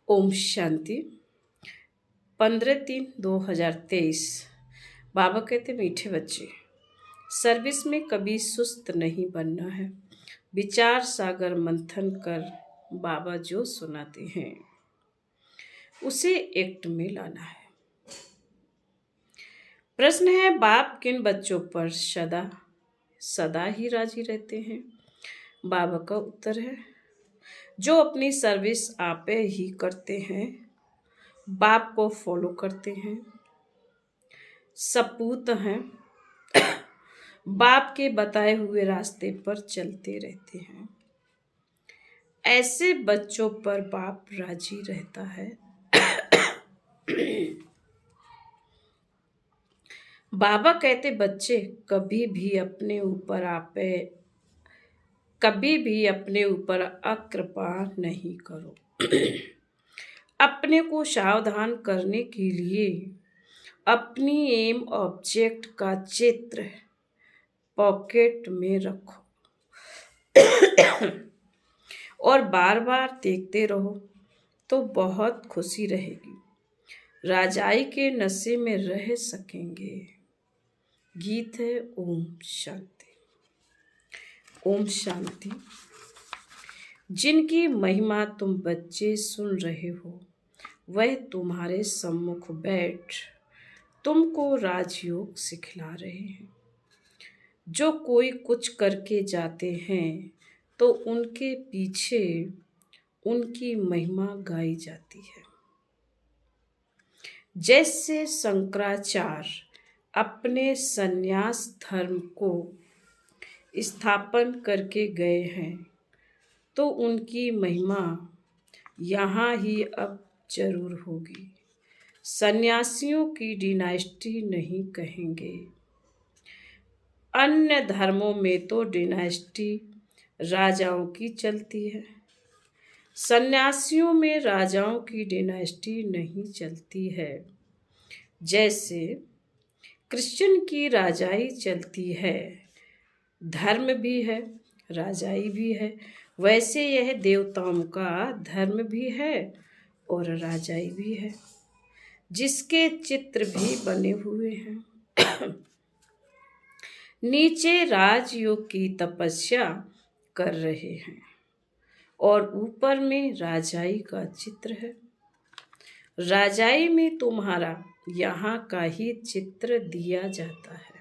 ओम शांति। 15/3/2023। बाबा कहते मीठे बच्चे, सर्विस में कभी सुस्त नहीं बनना है। विचार सागर मंथन कर बाबा जो सुनाते हैं उसे एक्ट में लाना है। प्रश्न है, बाप किन बच्चों पर सदा सदा ही राजी रहते हैं? बाबा का उत्तर है, जो अपनी सर्विस आपे ही करते हैं, बाप को फॉलो करते हैं, सपूत हैं, बाप के बताए हुए रास्ते पर चलते रहते हैं। ऐसे बच्चों पर बाप राजी रहता है। बाबा कहते, बच्चे कभी भी अपने ऊपर अकृपा नहीं करो। अपने को सावधान करने के लिए अपनी एम ऑब्जेक्ट का चित्र पॉकेट में रखो और बार बार देखते रहो तो बहुत खुशी रहेगी। राजाई के नशे में रह सकेंगे। गीत है ओम शांति। ओम शांति। जिनकी महिमा तुम बच्चे सुन रहे हो, वह तुम्हारे सम्मुख बैठ तुमको राजयोग सिखला रहे हैं। जो कोई कुछ करके जाते हैं तो उनके पीछे उनकी महिमा गाई जाती है। जैसे शंकराचार्य अपने संन्यास धर्म को स्थापन करके गए हैं, तो उनकी महिमा यहाँ ही अब जरूर होगी। सन्यासियों की डिनास्टी नहीं कहेंगे। अन्य धर्मों में तो डिनास्टी राजाओं की चलती है। सन्यासियों में राजाओं की डिनास्टी नहीं चलती है। जैसे क्रिश्चियन की राजाई चलती है, धर्म भी है, राजाई भी है, वैसे यह देवताओं का धर्म भी है और राजाई भी है, जिसके चित्र भी बने हुए हैं। नीचे राजयोग की तपस्या कर रहे हैं और ऊपर में राजाई का चित्र है। राजाई में तुम्हारा यहाँ का ही चित्र दिया जाता है।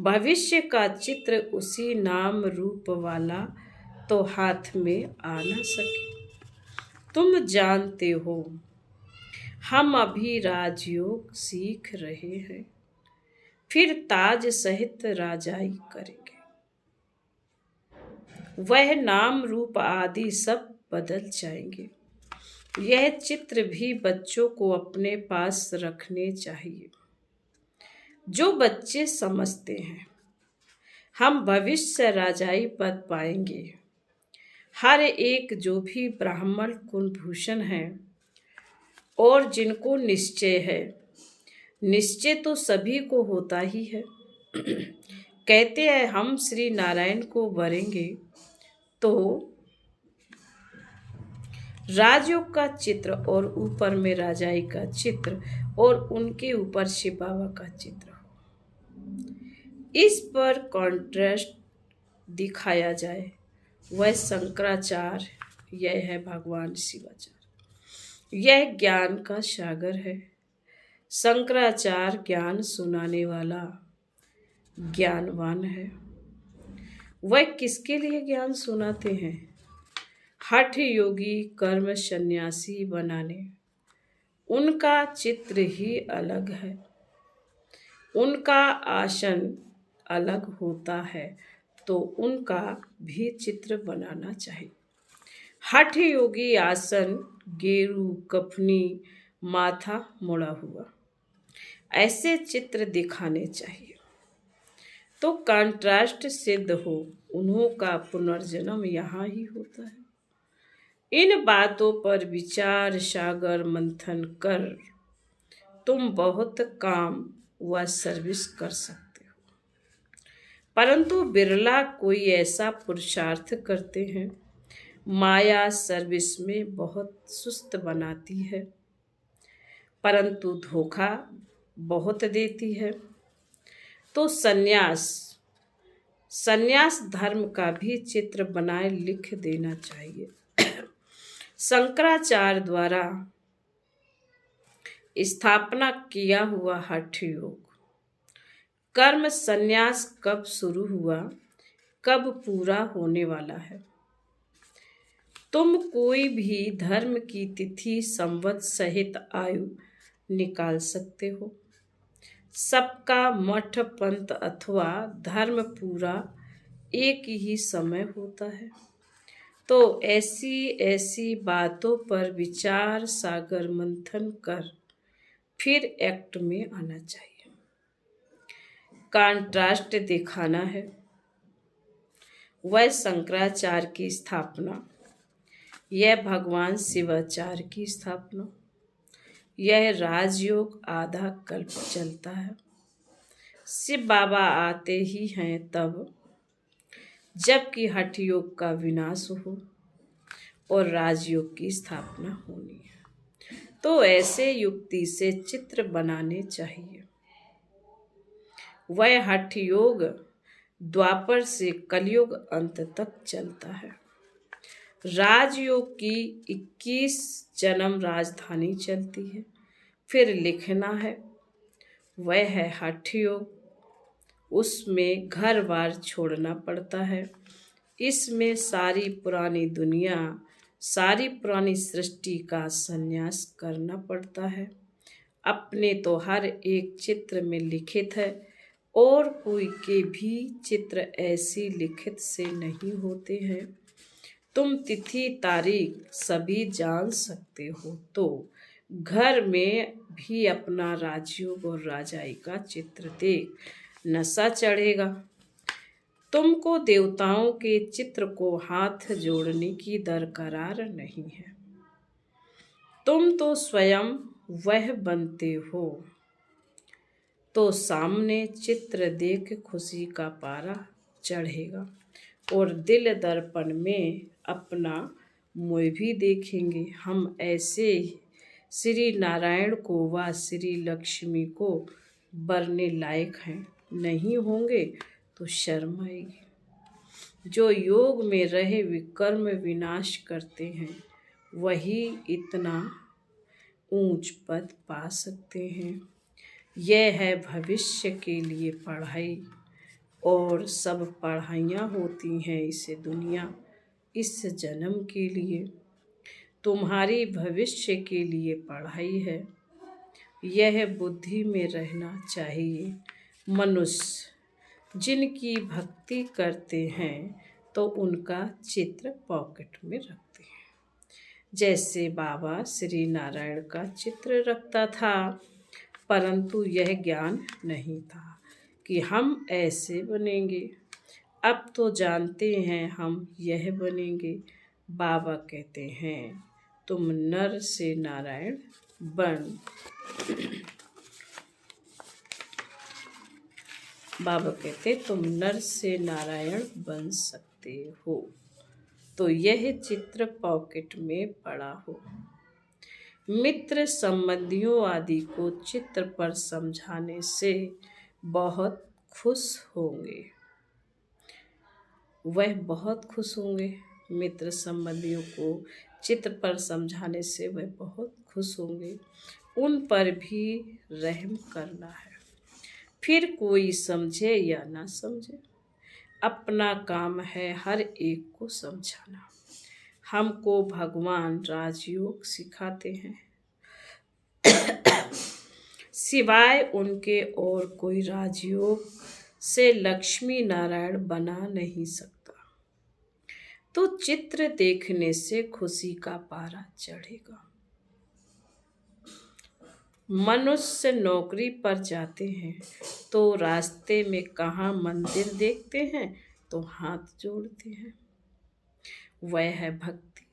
भविष्य का चित्र उसी नाम रूप वाला तो हाथ में आ न सके। तुम जानते हो, हम अभी राजयोग सीख रहे हैं, फिर ताज सहित राजाई करेंगे। वह नाम रूप आदि सब बदल जाएंगे। यह चित्र भी बच्चों को अपने पास रखने चाहिए। जो बच्चे समझते हैं हम भविष्य राजाई पद पाएंगे, हर एक जो भी ब्राह्मण कुलभूषण है और जिनको निश्चय है, निश्चय तो सभी को होता ही है। कहते हैं हम श्री नारायण को वरेंगे, तो राजयोग का चित्र और ऊपर में राजाई का चित्र और उनके ऊपर शिव बाबा का चित्र हो। इस पर कॉन्ट्रास्ट दिखाया जाए। वह शंकराचार्य, यह है भगवान शिवाचार्य। यह ज्ञान का सागर है। शंकराचार्य ज्ञान सुनाने वाला ज्ञानवान है। वह किसके लिए ज्ञान सुनाते हैं? हठ योगी कर्म सन्यासी बनाने। उनका चित्र ही अलग है। उनका आसन अलग होता है, तो उनका भी चित्र बनाना चाहिए। हठ योगी आसन गेरू कफनी, माथा मुड़ा हुआ, ऐसे चित्र दिखाने चाहिए तो कंट्रास्ट सिद्ध हो। उन्हों का पुनर्जन्म यहाँ ही होता है। इन बातों पर विचार सागर मंथन कर तुम बहुत काम व सर्विस कर सकते हो, परंतु बिरला कोई ऐसा पुरुषार्थ करते हैं माया सर्विस में बहुत सुस्त बनाती है, परंतु धोखा बहुत देती है। तो सन्यास सन्यास धर्म का भी चित्र बनाए लिख देना चाहिए। शंकराचार्य द्वारा स्थापना किया हुआ हठ योग, कर्म सन्यास कब शुरू हुआ, कब पूरा होने वाला है? तुम कोई भी धर्म की तिथि संवत सहित आयु निकाल सकते हो। सबका मठ पंथ अथवा धर्म पूरा एक ही समय होता है। तो ऐसी ऐसी बातों पर विचार सागर मंथन कर फिर एक्ट में आना चाहिए। कॉन्ट्रास्ट दिखाना है। वह शंकराचार्य की स्थापना, यह भगवान शिवाचार्य की स्थापना। यह राजयोग आधा कल्प चलता है। शिव बाबा आते ही हैं तब, जबकि हठ योग का विनाश हो और राजयोग की स्थापना होनी है। तो ऐसे युक्ति से चित्र बनाने चाहिए। वह हठ योग द्वापर से कलयुग अंत तक चलता है। राजयोग की 21 जन्म राजधानी चलती है। फिर लिखना है, वह है हठ योग। उसमें घर बार छोड़ना पड़ता है। इसमें सारी पुरानी दुनिया, सारी पुरानी सृष्टि का संन्यास करना पड़ता है। अपने तो हर एक चित्र में लिखित है, और कोई के भी चित्र ऐसी लिखित से नहीं होते हैं। तुम तिथि तारीख सभी जान सकते हो, तो घर में भी अपना राजयोग और राजाई का चित्र देख नशा चढ़ेगा। तुमको देवताओं के चित्र को हाथ जोड़ने की दरकार नहीं है। तुम तो स्वयं वह बनते हो। तो सामने चित्र देख खुशी का पारा चढ़ेगा, और दिल दर्पण में अपना मुँह भी देखेंगे। हम ऐसे श्री नारायण को व श्री लक्ष्मी को बरने लायक हैं। नहीं होंगे तो शर्म आएगी। जो योग में रहे विकर्म विनाश करते हैं, वही इतना ऊंच पद पा सकते हैं। यह है भविष्य के लिए पढ़ाई, और सब पढ़ाइयाँ होती हैं इसे दुनिया इस जन्म के लिए। तुम्हारी भविष्य के लिए पढ़ाई है। यह बुद्धि में रहना चाहिए। मनुष्य जिनकी भक्ति करते हैं तो उनका चित्र पॉकेट में रखते हैं। जैसे बाबा श्री नारायण का चित्र रखता था, परंतु यह ज्ञान नहीं था कि हम ऐसे बनेंगे। अब तो जानते हैं हम यह बनेंगे। बाबा कहते हैं, तुम नर से नारायण बन। बाबा कहते तुम नर से नारायण बन सकते हो। तो यह चित्र पॉकेट में पड़ा हो। मित्र संबंधियों आदि को चित्र पर समझाने से बहुत खुश होंगे। वह बहुत खुश होंगे। मित्र संबंधियों को चित्र पर समझाने से वह बहुत खुश होंगे। उन पर भी रहम करना है। फिर कोई समझे या ना समझे, अपना काम है हर एक को समझाना। हमको भगवान राजयोग सिखाते हैं, सिवाय उनके और कोई राजयोग से लक्ष्मी नारायण बना नहीं सकता। तो चित्र देखने से खुशी का पारा चढ़ेगा। मनुष्य नौकरी पर जाते हैं तो रास्ते में कहाँ मंदिर देखते हैं तो हाथ जोड़ते हैं। वह है भक्ति।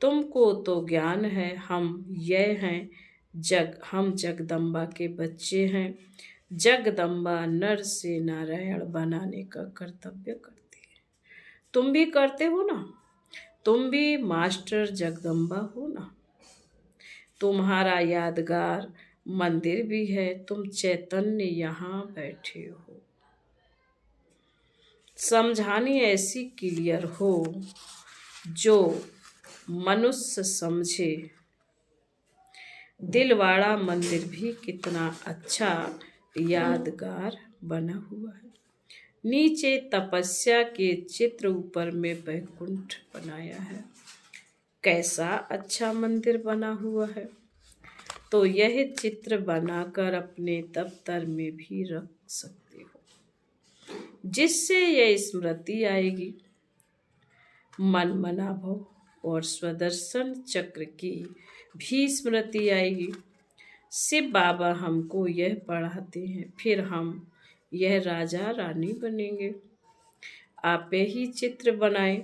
तुमको तो ज्ञान है हम यह हैं हम जगदम्बा के बच्चे हैं। जगदम्बा नर से नारायण बनाने का कर्तव्य करती है। तुम भी करते हो ना। तुम भी मास्टर जगदम्बा हो ना। तुम्हारा यादगार मंदिर भी है, तुम चैतन्य यहाँ बैठे हो। समझानी ऐसी क्लियर हो जो मनुष्य समझे। दिलवाड़ा मंदिर भी कितना अच्छा यादगार बना हुआ है। नीचे तपस्या के चित्र, ऊपर में वैकुंठ बनाया है। कैसा अच्छा मंदिर बना हुआ है। तो यह चित्र बनाकर अपने दफ्तर में भी रख सकते हो, जिससे यह स्मृति आएगी। मनमनाभव और स्वदर्शन चक्र की भी स्मृति आएगी। शिव बाबा हमको यह पढ़ाते हैं, फिर हम यह राजा रानी बनेंगे। आप ही चित्र बनाएं,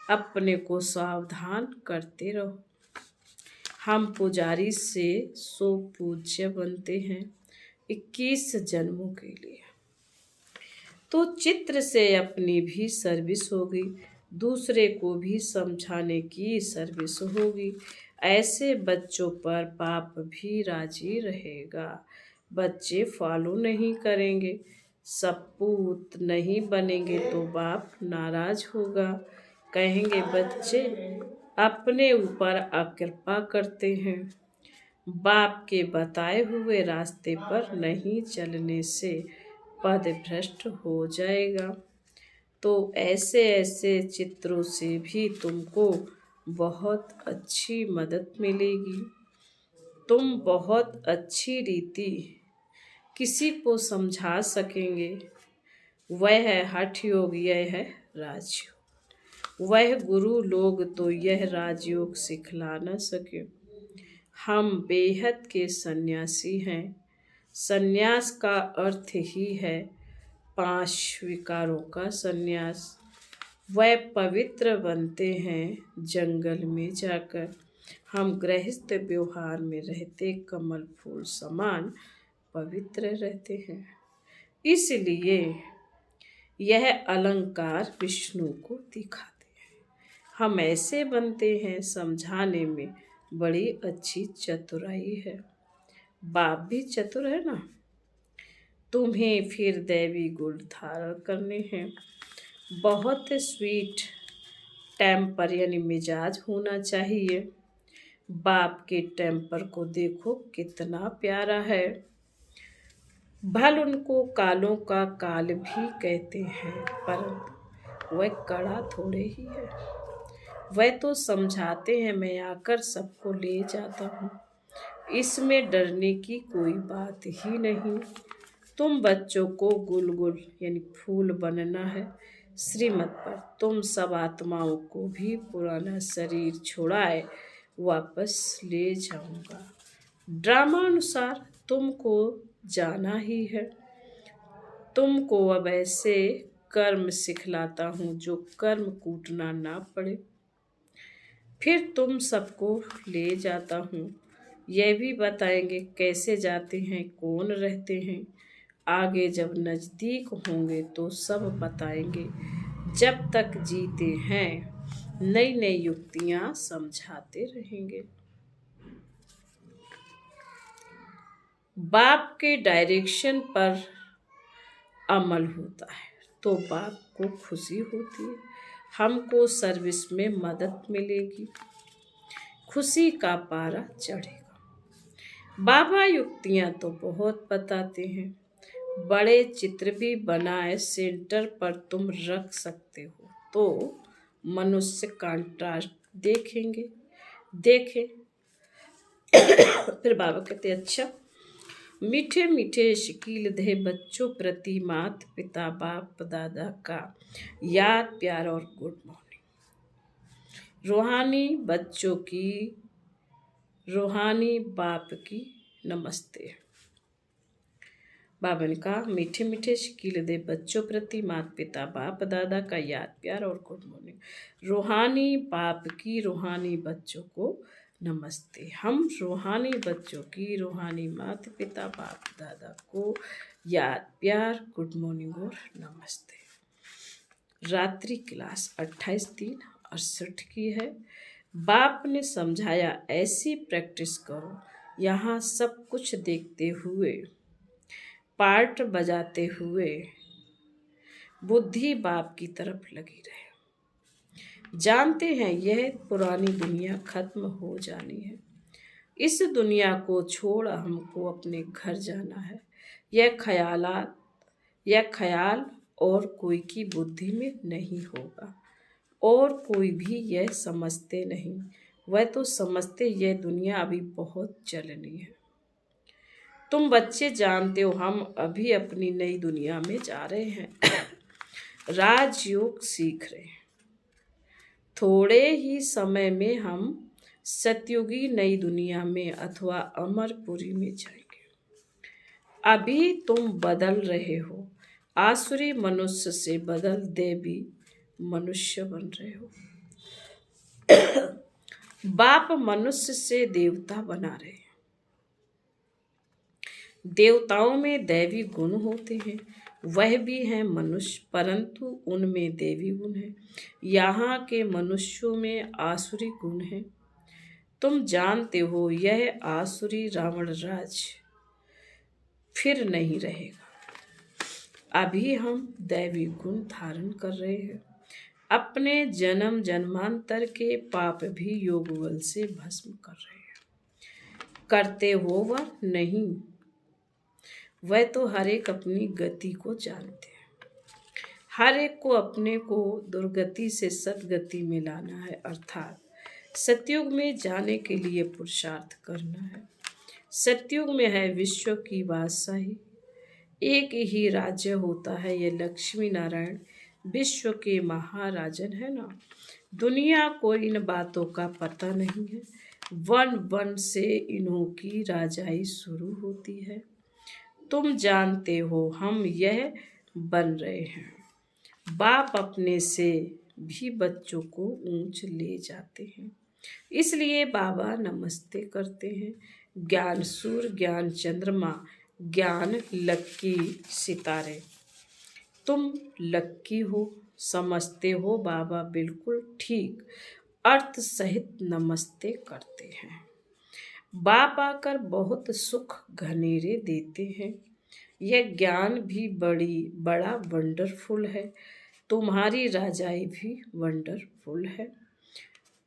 अपने को सावधान करते रहो। हम पुजारी से सो पूज्य बनते हैं 21 जन्मों के लिए। तो चित्र से अपनी भी सर्विस होगी, दूसरे को भी समझाने की सर्विस होगी। ऐसे बच्चों पर बाप भी राजी रहेगा। बच्चे फॉलो नहीं करेंगे, सपूत नहीं बनेंगे तो बाप नाराज होगा। कहेंगे बच्चे अपने ऊपर अकृपा करते हैं। बाप के बताए हुए रास्ते पर नहीं चलने से पद भ्रष्ट हो जाएगा। तो ऐसे ऐसे चित्रों से भी तुमको बहुत अच्छी मदद मिलेगी। तुम बहुत अच्छी रीति किसी को समझा सकेंगे। वह है हठ योग, यह है राजयोग। वह गुरु लोग तो यह राजयोग सिखला न सके। हम बेहद के सन्यासी हैं। सन्यास का अर्थ ही है 5 विकारों का सन्यास। वह पवित्र बनते हैं जंगल में जाकर। हम गृहस्थ व्यवहार में रहते कमल फूल समान पवित्र रहते हैं। इसलिए यह अलंकार विष्णु को दिखाते हैं। हम ऐसे बनते हैं, समझाने में बड़ी अच्छी चतुराई है। बाप भी चतुर है ना। तुम्हें फिर दैवी गुण धारण करने हैं। बहुत स्वीट टेम्पर यानी मिजाज होना चाहिए। बाप के टेम्पर को देखो कितना प्यारा है। भल उनको कालों का काल भी कहते हैं, परंतु वह कड़ा थोड़े ही है। वह तो समझाते हैं, मैं आकर सबको ले जाता हूँ। इसमें डरने की कोई बात ही नहीं। तुम बच्चों को गुलगुल यानी फूल बनना है श्रीमत पर। तुम सब आत्माओं को भी पुराना शरीर छोड़ाए वापस ले जाऊंगा। ड्रामा अनुसार तुमको जाना ही है। तुमको अब ऐसे कर्म सिखलाता हूँ जो कर्म कूटना ना पड़े। फिर तुम सबको ले जाता हूँ। यह भी बताएंगे कैसे जाते हैं, कौन रहते हैं। आगे जब नज़दीक होंगे तो सब बताएंगे। जब तक जीते हैं नई नई युक्तियाँ समझाते रहेंगे। बाप के डायरेक्शन पर अमल होता है तो बाप को खुशी होती है। हमको सर्विस में मदद मिलेगी, खुशी का पारा चढ़ेगा। बाबा युक्तियाँ तो बहुत बताते हैं। बड़े चित्र भी बनाए सेंटर पर तुम रख सकते हो तो मनुष्य कंट्रास्ट देखें। फिर बाबा कहते अच्छा, मीठे मीठे शकील दे बच्चों प्रति मात पिता बाप दादा का याद प्यार और गुड मॉर्निंग। रूहानी बाप की नमस्ते। बाबा ने कहा मीठे मीठे शकील दे बच्चों प्रति माता पिता बाप दादा का याद प्यार और गुड मॉर्निंग। रूहानी बाप की रूहानी बच्चों को नमस्ते। हम रूहानी बच्चों की रूहानी माता पिता बाप दादा को याद प्यार गुड मॉर्निंग और नमस्ते। रात्रि क्लास 28/3 68 की है। बाप ने समझाया, ऐसी प्रैक्टिस करो, यहाँ सब कुछ देखते हुए, पार्ट बजाते हुए बुद्धि बाप की तरफ लगी रहे। जानते हैं यह पुरानी दुनिया खत्म हो जानी है। इस दुनिया को छोड़ हमको अपने घर जाना है। यह ख्याल और कोई की बुद्धि में नहीं होगा, और कोई भी यह समझते नहीं। वह तो समझते यह दुनिया अभी बहुत चलनी है। तुम बच्चे जानते हो, हम अभी अपनी नई दुनिया में जा रहे हैं। राजयोग सीख रहे हैं। थोड़े ही समय में हम सतयुगी नई दुनिया में अथवा अमरपुरी में जाएंगे। अभी तुम बदल रहे हो, आसुरी मनुष्य से बदल देवी मनुष्य बन रहे हो। बाप मनुष्य से देवता बना रहे हैं। देवताओं में दैवी गुण होते हैं, वह भी हैं मनुष्य, परंतु उनमें देवी गुण है। यहाँ के मनुष्यों में आसुरी गुण है। तुम जानते हो यह आसुरी रावण राज फिर नहीं रहेगा। अभी हम दैवी गुण धारण कर रहे हैं। अपने जन्म जन्मांतर के पाप भी योग बल से भस्म कर रहे हैं। करते हो वह नहीं, वह तो हर एक अपनी गति को जानते हैं। हर एक को अपने को दुर्गति से सदगति में लाना है, अर्थात सतयुग में जाने के लिए पुरुषार्थ करना है। सतयुग में है विश्व की बादशाही। एक ही राज्य होता है, ये लक्ष्मी नारायण विश्व के महाराजन है ना। दुनिया को इन बातों का पता नहीं है। वन वन से इन्हों की राजाई शुरू होती है। तुम जानते हो हम यह बन रहे हैं। बाप अपने से भी बच्चों को ऊंच ले जाते हैं, इसलिए बाबा नमस्ते करते हैं। ज्ञान सूर्य, ज्ञान चंद्रमा, ज्ञान लक्की सितारे। तुम लक्की हो, समझते हो। बाबा बिल्कुल ठीक अर्थ सहित नमस्ते करते हैं। बाप आकर बहुत सुख घनेरे देते हैं। यह ज्ञान भी बड़ा वंडरफुल है। तुम्हारी राजाई भी वंडरफुल है।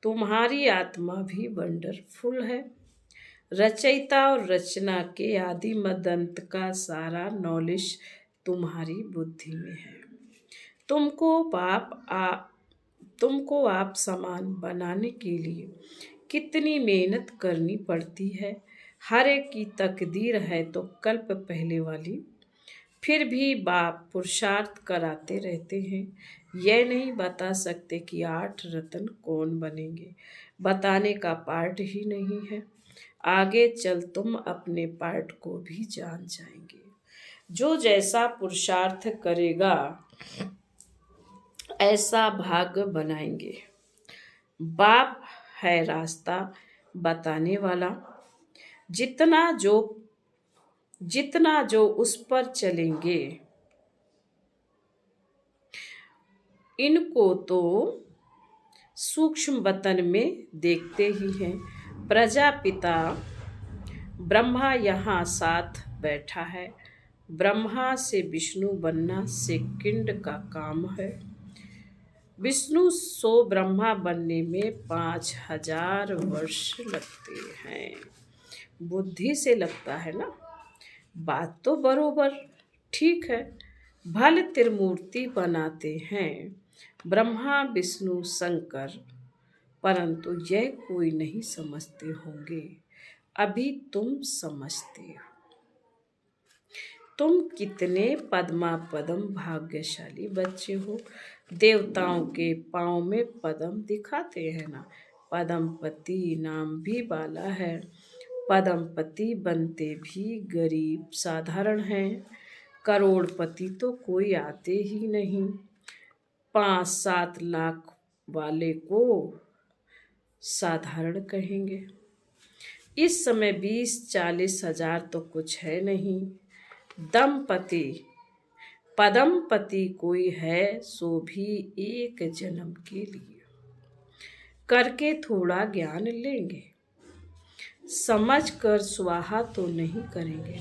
तुम्हारी आत्मा भी वंडरफुल है। रचयिता और रचना के आदि मदंत का सारा नॉलेज तुम्हारी बुद्धि में है। तुमको आप समान बनाने के लिए कितनी मेहनत करनी पड़ती है। हर एक की तकदीर है तो कल्प पहले वाली। फिर भी बाप पुरुषार्थ कराते रहते हैं। यह नहीं बता सकते कि 8 रत्न कौन बनेंगे, बताने का पार्ट ही नहीं है। आगे चल तुम अपने पार्ट को भी जान जाएंगे। जो जैसा पुरुषार्थ करेगा ऐसा भाग्य बनाएंगे। बाप है रास्ता बताने वाला। जितना जो उस पर चलेंगे, इनको तो सूक्ष्म वतन में देखते ही हैं। प्रजापिता ब्रह्मा यहाँ साथ बैठा है। ब्रह्मा से विष्णु बनना सेकंड का काम है। विष्णु सो ब्रह्मा बनने में 5000 वर्ष लगते हैं। बुद्धि से लगता है ना। बात तो बरोबर ठीक है। भले त्रिमूर्ति बनाते हैं ब्रह्मा विष्णु शंकर, परंतु यह कोई नहीं समझते होंगे। अभी तुम समझते हो। तुम कितने पद्म भाग्यशाली बच्चे हो। देवताओं के पाँव में पद्म दिखाते हैं ना। पद्मपति नाम भी वाला है। पद्मपति बनते भी गरीब साधारण हैं। करोड़पति तो कोई आते ही नहीं। 5-7 लाख वाले को साधारण कहेंगे। इस समय 20-40 हजार तो कुछ है नहीं। पद्मपति कोई है सो भी एक जन्म के लिए। करके थोड़ा ज्ञान लेंगे, समझ कर स्वाहा तो नहीं करेंगे।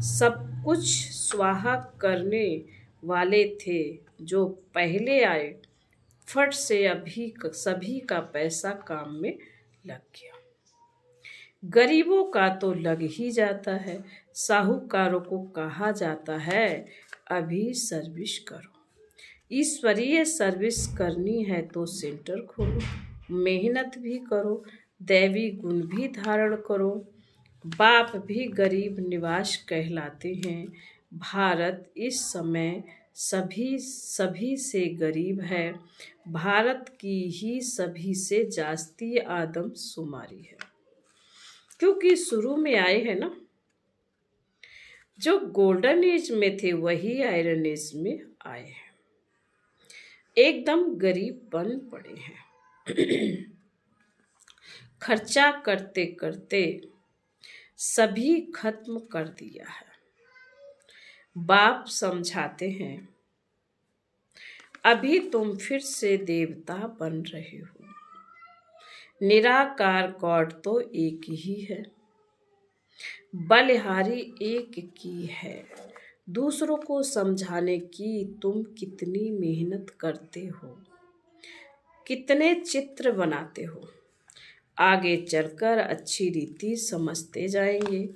सब कुछ स्वाहा करने वाले थे जो पहले आए, फट से अभी सभी का पैसा काम में लग गया। गरीबों का तो लग ही जाता है, साहूकारों को कहा जाता है अभी सर्विस करो। ईश्वरीय सर्विस करनी है तो सेंटर खोलो, मेहनत भी करो, दैवी गुण भी धारण करो। बाप भी गरीब निवास कहलाते हैं। भारत इस समय सभी से गरीब है। भारत की ही सभी से जास्ती आदमशुमारी है, क्योंकि शुरू में आए हैं ना, जो गोल्डन एज में थे वही आयरन एज में आए हैं। एकदम गरीब बन पड़े हैं। खर्चा करते करते सभी खत्म कर दिया है। बाप समझाते हैं अभी तुम फिर से देवता बन रहे हो। निराकार गॉड तो एक ही है, बलिहारी एक की है। दूसरों को समझाने की तुम कितनी मेहनत करते हो, कितने चित्र बनाते हो। आगे चलकर अच्छी रीति समझते जाएंगे।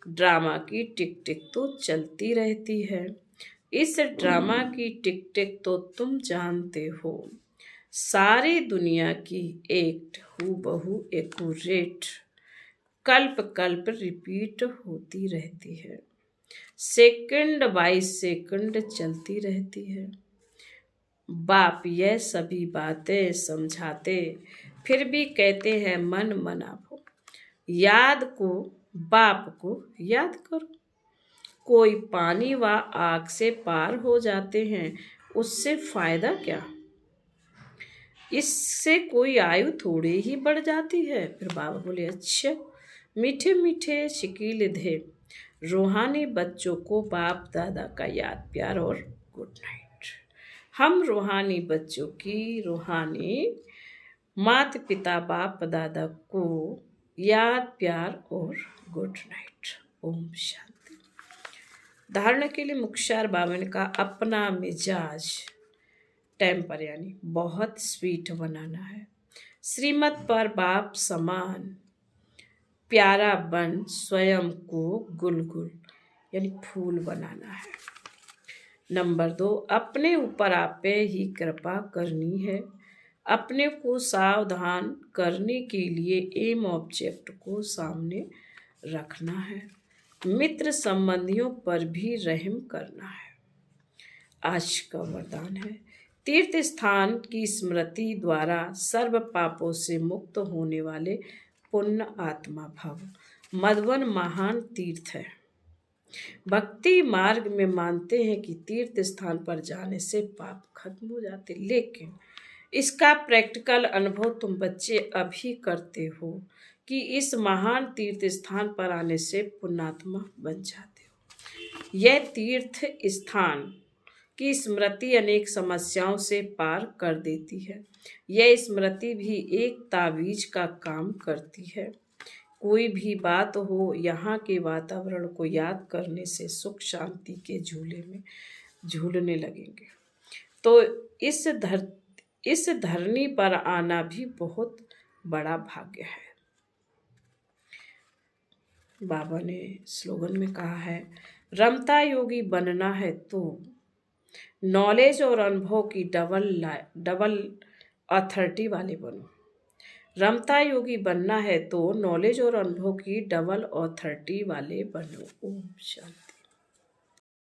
ड्रामा की टिक टिक तो चलती रहती है। इस ड्रामा की टिक टिक तो तुम जानते हो। सारी दुनिया की एक्ट हूबहू एक्यूरेट कल्प कल्प रिपीट होती रहती है। सेकंड बाय सेकंड चलती रहती है। बाप यह सभी बातें समझाते फिर भी कहते हैं मन मनाओ, बाप को याद करो। कोई पानी व आग से पार हो जाते हैं, उससे फायदा क्या? इससे कोई आयु थोड़ी ही बढ़ जाती है। फिर बाबा बोले अच्छा, मीठे मीठे शिकील दे रूहानी बच्चों को बाप दादा का याद प्यार और गुड नाइट। हम रूहानी बच्चों की रूहानी माता पिता बाप दादा को याद प्यार और गुड नाइट। ओम शांति। धारणा के लिए मुख्तार बाबा ने कहा अपना मिजाज टेम्पर यानी बहुत स्वीट बनाना है। श्रीमत पर बाप समान प्यारा बन स्वयं को गुलगुल यानी फूल बनाना है। नंबर 2, अपने ऊपर आप पे ही कृपा करनी है। अपने को सावधान करने के लिए एम ऑब्जेक्ट को सामने रखना है। मित्र संबंधियों पर भी रहम करना है। आज का वरदान है तीर्थ स्थान की स्मृति द्वारा सर्व पापों से मुक्त होने वाले पुण्य आत्मा भव। मधुबन महान तीर्थ है। भक्ति मार्ग में मानते हैं कि तीर्थ स्थान पर जाने से पाप खत्म हो जाते, लेकिन इसका प्रैक्टिकल अनुभव तुम बच्चे अभी करते हो कि इस महान तीर्थ स्थान पर आने से पुण्यात्मा बन जाते हो। यह तीर्थ स्थान की स्मृति अनेक समस्याओं से पार कर देती है। यह स्मृति भी एक तावीज का काम करती है। कोई भी बात हो, यहाँ के वातावरण को याद करने से सुख शांति के झूले में झूलने लगेंगे। तो इस धरनी पर आना भी बहुत बड़ा भाग्य है। बाबा ने स्लोगन में कहा है रमता योगी बनना है तो नॉलेज और अनुभव की डबल अथॉरिटी वाले बनो। रमता योगी बनना है तो नॉलेज और अनुभव की डबल अथॉरिटी वाले बनो। ओम शांति।